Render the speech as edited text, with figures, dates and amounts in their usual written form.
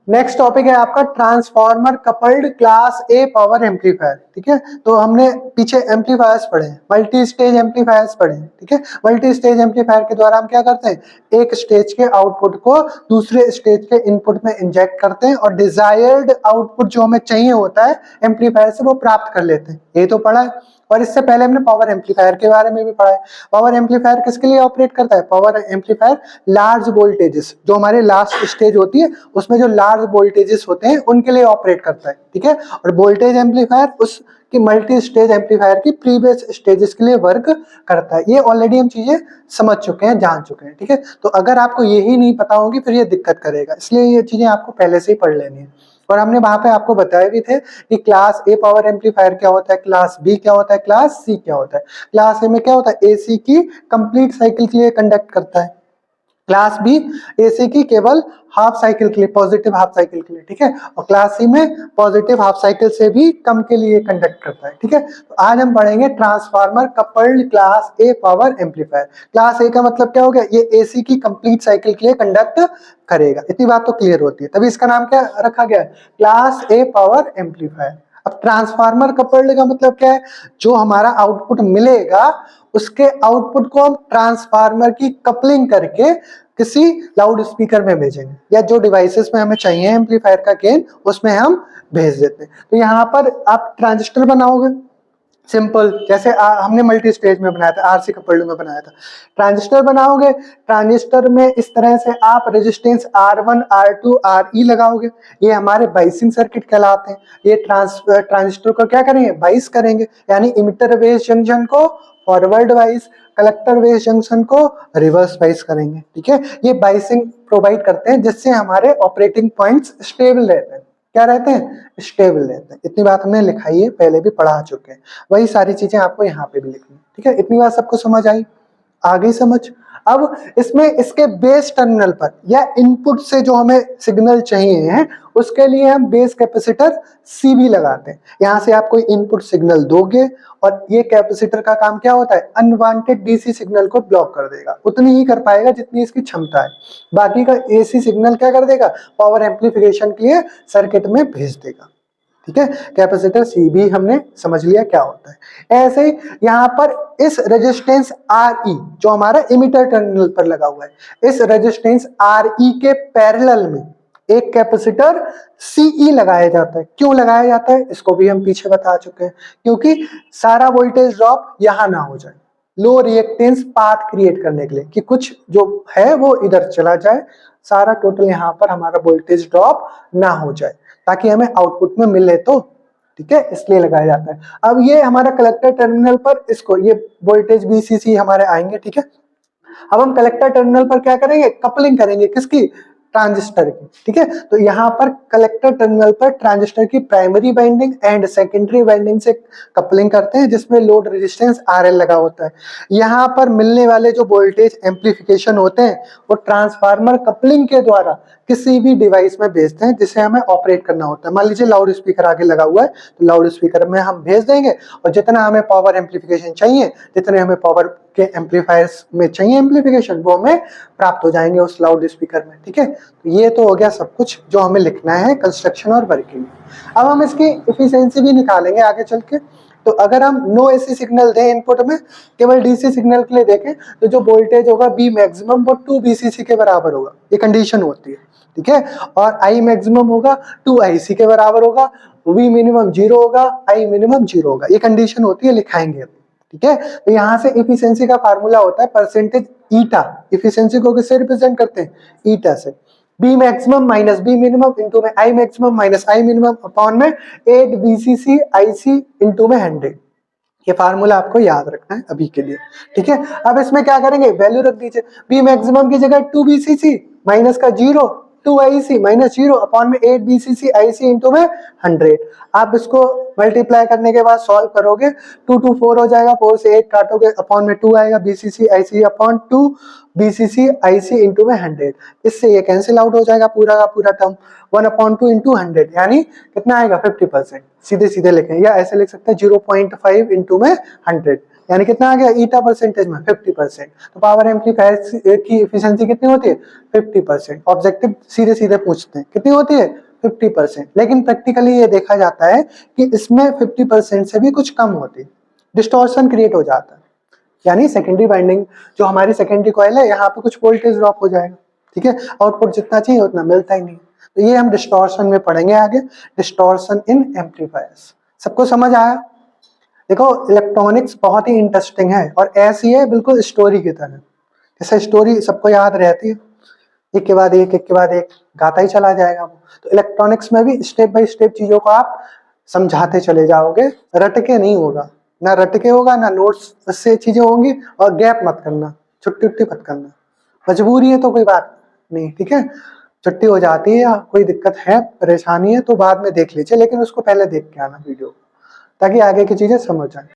Next topic है आपका transformer coupled class ए power amplifier. ठीक है, तो हमने पीछे एम्पलीफायर्स पढ़े, मल्टी स्टेज एम्पलीफायर्स पढ़े। ठीक है, मल्टी स्टेज एम्पलीफायर के द्वारा हम क्या करते हैं, एक स्टेज के आउटपुट को दूसरे स्टेज के इनपुट में इंजेक्ट करते हैं और डिजायर्ड आउटपुट जो हमें चाहिए होता है एम्पलीफायर से वो प्राप्त कर लेते हैं। ये तो पढ़ा है। और इससे पहले हमने पावर एम्पलीफायर के बारे में भी पढ़ा है। पावर एम्पलीफायर किसके लिए ऑपरेट करता है? पावर एम्पलीफायर लार्ज वोल्टेजेस, जो हमारे लास्ट स्टेज होती है उसमें जो लार्ज वोल्टेजेस होते हैं उनके लिए ऑपरेट करता है। ठीक है, और वोल्टेज एम्पलीफायर उस कि मल्टी स्टेज एम्पलीफायर की प्रीवियस स्टेजेस के लिए वर्क करता है। ये ऑलरेडी हम चीजें समझ चुके हैं, जान चुके हैं। ठीक है, तो अगर आपको यही नहीं पता होगी फिर ये दिक्कत करेगा, इसलिए ये चीजें आपको पहले से ही पढ़ लेनी है। और हमने वहां पे आपको बताए भी थे कि क्लास ए पावर एम्पलीफायर क्या होता है, क्लास बी क्या होता है, क्लास सी क्या होता है। क्लास ए में क्या होता है, एसी की कंप्लीट साइकिल के लिए कंडक्ट करता है। क्लास बी एसी की केवल हाफ साइकिल के लिए, पॉजिटिव हाफ साइकिल के लिए। ठीक है, और क्लास सी में पॉजिटिव हाफ साइकिल से भी कम के लिए कंडक्ट करता है। ठीक है, तो आज हम पढ़ेंगे ट्रांसफार्मर कपल्ड क्लास ए पावर एम्पलीफायर। क्लास ए का मतलब क्या हो गया, ये एसी की कंप्लीट साइकिल के लिए कंडक्ट करेगा। इतनी बात तो क्लियर होती है, तभी इसका नाम क्या रखा गया, क्लास ए पावर एम्पलीफायर। अब ट्रांसफार्मर कपल्ड का मतलब क्या है, जो हमारा आउटपुट मिलेगा उसके आउटपुट को हम ट्रांसफार्मर की कपलिंग करके किसी लाउड स्पीकर में भेजेंगे, या जो डिवाइसेस में हमें चाहिए एम्पलीफायर का गेन उसमें हम भेज देते हैं। तो यहाँ पर आप ट्रांजिस्टर बनाओगे सिंपल, जैसे हमने मल्टी स्टेज में बनाया था, आरसी कपल्ड में बनाया था। ट्रांजिस्टर बनाओगे, ट्रांजिस्टर में इस तरह से आप रेजिस्टेंस R1 R2 RE लगाओगे, ये हमारे बाइसिंग सर्किट कहलाते हैं। ये ट्रांजिस्टर को क्या करेंगे, बाइस करेंगे, यानी इमिटर बेस जंक्शन को forward wise, collector base junction को रिवर्स वाइज करेंगे। ठीक है, ये बाइसिंग प्रोवाइड करते हैं जिससे हमारे ऑपरेटिंग पॉइंट्स स्टेबल रहते हैं। क्या रहते हैं, स्टेबल रहते हैं। इतनी बात हमने लिखाई है, पहले भी पढ़ा चुके हैं, वही सारी चीजें आपको यहाँ पे भी लिखनी। ठीक है, इतनी बात सबको समझ आई, आ गई समझ। अब इसमें इसके बेस टर्मिनल पर या इनपुट से जो हमें सिग्नल चाहिए है उसके लिए हम बेस कैपेसिटर सीबी लगाते हैं। यहाँ से आप कोई इनपुट सिग्नल दोगे और ये कैपेसिटर का काम क्या होता है, अनवांटेड डीसी सिग्नल को ब्लॉक कर देगा, उतनी ही कर पाएगा जितनी इसकी क्षमता है। बाकी का एसी सिग्नल क्या कर देगा, पावर एम्पलीफिकेशन के लिए सर्किट में भेज देगा। ठीक है, कैपेसिटर सी भी हमने समझ लिया क्या होता है। ऐसे ही यहाँ पर इस रेजिस्टेंस RE जो हमारा इमिटर टर्मिनल पर लगा हुआ है, इस रेजिस्टेंस RE के पैरेलल में एक कैपेसिटर CE लगाया जाता है। क्यों लगाया जाता है इसको भी हम पीछे बता चुके हैं, क्योंकि सारा वोल्टेज ड्रॉप यहाँ ना हो जाए, लो रिएक्टेंस पाथ क्रिएट करने के लिए, कि कुछ जो है वो इधर चला जाए, सारा टोटल यहाँ पर हमारा वोल्टेज ड्रॉप ना हो जाए, ताकि हमें आउटपुट में मिले तो। ठीक है, इसलिए लगाया जाता है। अब ये हमारा कलेक्टर टर्मिनल पर इसको ये वोल्टेज VCC हमारे आएंगे। ठीक है, अब हम कलेक्टर टर्मिनल पर क्या करेंगे, कपलिंग करेंगे, किसकी, ट्रांजिस्टर की। ठीक है, तो यहाँ पर कलेक्टर टर्मिनल पर ट्रांजिस्टर की primary winding and secondary winding से कपलिंग करते हैं, जिसमें लोड रेजिस्टेंस RL लगा होता है। यहाँ पर मिलने वाले जो वोल्टेज एम्पलीफिकेशन होते हैं वो ट्रांसफार्मर कपलिंग के द्वारा किसी भी डिवाइस में भेजते हैं जिसे हमें ऑपरेट करना होता है। मान लीजिए लाउड स्पीकर आगे लगा हुआ है, तो लाउड स्पीकर में हम भेज देंगे और जितना हमें पावर एम्पलीफिकेशन चाहिए, जितने हमें पावर के एम्पलीफायर्स में चाहिए एम्पलीफिकेशन, वो हमें प्राप्त हो जाएंगे उस लाउड स्पीकर में। ठीक है, तो ये तो हो गया सब कुछ जो हमें लिखना है कंस्ट्रक्शन और वर्किंग। अब हम इसकी इफिशियंसी भी निकालेंगे आगे चल के। तो अगर हम नो एसी सिग्नल दें इनपुट में, केवल डीसी सिग्नल के लिए देखें, तो जो वोल्टेज होगा बी मैक्सिमम वो 2 BCC के बराबर होगा, ये कंडीशन होती है। ठीक है, और आई मैक्सिमम होगा 2 IC के बराबर होगा, वी मिनिमम 0 होगा, आई मिनिमम 0 होगा, ये कंडीशन होती है, लिखाएंगे। ठीक है, तो यहाँ से इफिशियंसी का फार्मूला होता है परसेंटेज ईटा। इफिशियंसी को किससे रिप्रेजेंट करते हैं, ईटा से। B maximum minus B minimum into में I maximum minus I minimum upon में 8 BCC IC इंटू में 100। ये फार्मूला आपको याद रखना है अभी के लिए। ठीक है, अब इसमें क्या करेंगे, वैल्यू रख दीजिए। बी मैक्सिमम की जगह 2 BCC माइनस का 0, 2 IC माइनस 0 अपॉन में 8 BCC IC इंटू में 100। आप इसको मल्टीप्लाई करने के बाद सॉल्व करोगे, 2 2 4 हो जाएगा, 4 से 8 काटोगे, अपॉन में 2 आएगा, BCC IC upon 2 BCC IC into में 100। इससे ये कैंसिल आउट हो जाएगा पूरा का पूरा टर्म, 1/2 इंटू 100 यानी कितना आएगा 50%। सीधे सीधे लिखें, या ऐसे लिख सकते हैं 0.5 इंटू में 100, यानी कितना आ गया ईटा परसेंटेज में 50%। तो पावर एम्पलीफायर की एफिशिएंसी कितनी होती है 50%। ऑब्जेक्टिव सीधे सीधे पूछते हैं कितनी होती है 50%, लेकिन प्रैक्टिकली ये देखा जाता है कि इसमें 50% से भी कुछ कम होती है, डिस्टॉर्शन क्रिएट हो जाता है। यानी सेकेंडरी वाइंडिंग जो हमारी सेकेंडरी कॉइल है यहाँ पे कुछ वोल्टेज ड्रॉप हो जाएगा, ठीक है, आउटपुट जितना चाहिए उतना मिलता ही नहीं। तो ये हम डिस्टॉर्शन में पढ़ेंगे आगे, डिस्टॉर्शन इन एम्पलीफायर्स। सबको समझ आया? देखो इलेक्ट्रॉनिक्स बहुत ही इंटरेस्टिंग है और ऐसी है बिल्कुल स्टोरी की तरह, जैसे स्टोरी सबको याद रहती है, एक के बाद एक के बाद एक गाता ही चला जाएगा वो। तो इलेक्ट्रॉनिक्स में भी स्टेप बाय स्टेप चीजों को आप समझाते चले जाओगे, रटके नहीं होगा, ना रटके होगा ना नोट्स से चीजें होंगी, और गैप मत करना, छुट्टी उट्टी मत करना, मजबूरी है तो कोई बात नहीं, ठीक है, छुट्टी हो जाती है या कोई दिक्कत है परेशानी है तो बाद में देख लीजिए, लेकिन उसको पहले देख के आना वीडियो, ताकि आगे की चीजें समझ आए।